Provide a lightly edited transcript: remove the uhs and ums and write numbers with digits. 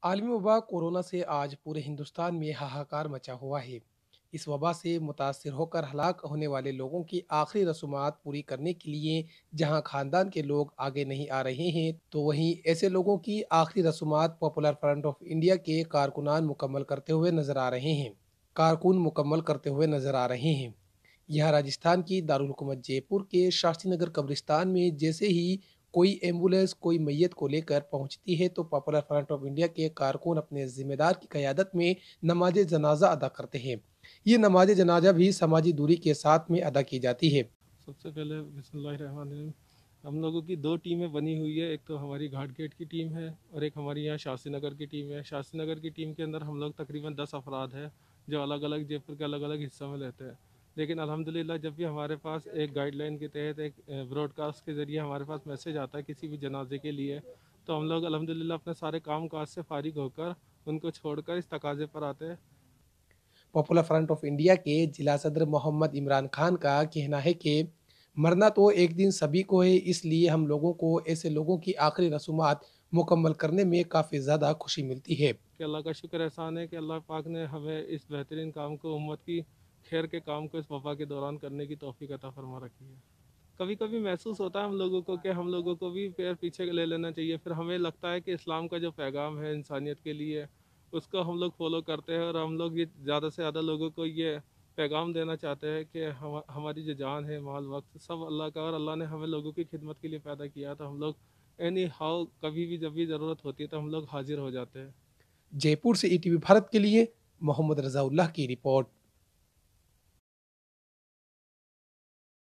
عالمی वबा कोरोना से आज पूरे हिंदुस्तान में हाहाकार मचा हुआ है। इस वबा से मुतासिर होकर हलाक होने वाले लोगों की आखिरी रसूमात पूरी करने के लिए जहां खानदान के लोग आगे नहीं आ रहे हैं, तो वहीं ऐसे लोगों की आखिरी रसूमात पॉपुलर फ्रंट ऑफ इंडिया के कारकुन मुकम्मल करते हुए नजर आ रहे हैं। यहाँ राजस्थान की दारुल हुकूमत जयपुर के शास्त्री नगर कब्रिस्तान में जैसे ही कोई एम्बुलेंस कोई मैयत को लेकर पहुंचती है, तो पॉपुलर फ्रंट ऑफ इंडिया के कारकुन अपने जिम्मेदार की क़यादत में नमाज जनाजा अदा करते हैं। ये नमाज जनाजा भी समाजी दूरी के साथ में अदा की जाती है। सबसे पहले बिस्मिल्लाहिर्रहमानिर्रहीम। हम लोगों की दो टीमें बनी हुई है, एक तो हमारी घाट गेट की टीम है और एक हमारी यहाँ शास्त्री नगर की टीम है। शास्त्री नगर की टीम के अंदर हम लोग तकरीबन 10 अफराद हैं जो अलग अलग जयपुर के अलग अलग हिस्सों में रहते हैं। लेकिन अल्हम्दुलिल्लाह जब भी हमारे पास एक गाइडलाइन के तहत एक ब्रॉडकास्ट के ज़रिए हमारे पास मैसेज आता है किसी भी जनाजे के लिए, तो हम लोग अल्हम्दुलिल्लाह अपने सारे काम काज से फारिग होकर उनको छोड़कर इस तकाजे पर आते हैं। पॉपुलर फ्रंट ऑफ इंडिया के जिला सदर मोहम्मद इमरान खान का कहना है कि मरना तो एक दिन सभी को है, इसलिए हम लोगों को ऐसे लोगों की आखिरी रसूमात मुकम्मल करने में काफ़ी ज़्यादा खुशी मिलती है। कि अल्लाह का शुक्र एहसान है कि अल्लाह पाक ने हमें इस बेहतरीन काम को, उम्मत की खैर के काम को इस वबा के दौरान करने की तौफीक अता फरमा रखी है। कभी कभी महसूस होता है हम लोगों को कि हम लोगों को भी पैर पीछे ले लेना चाहिए। फिर हमें लगता है कि इस्लाम का जो पैगाम है इंसानियत के लिए, उसको हम लोग फॉलो करते हैं और हम लोग ये ज़्यादा से ज़्यादा लोगों को ये पैगाम देना चाहते हैं कि हमारी जो जान है, माल, वक्त सब अल्लाह का, और अल्लाह ने हमें लोगों की खिदमत के लिए पैदा किया, तो हम लोग एनी हाउ कभी भी जब भी ज़रूरत होती है तो हम लोग हाजिर हो जाते हैं। जयपुर से ईटीवी भारत के लिए मोहम्मद रजाउल्लाह की रिपोर्ट।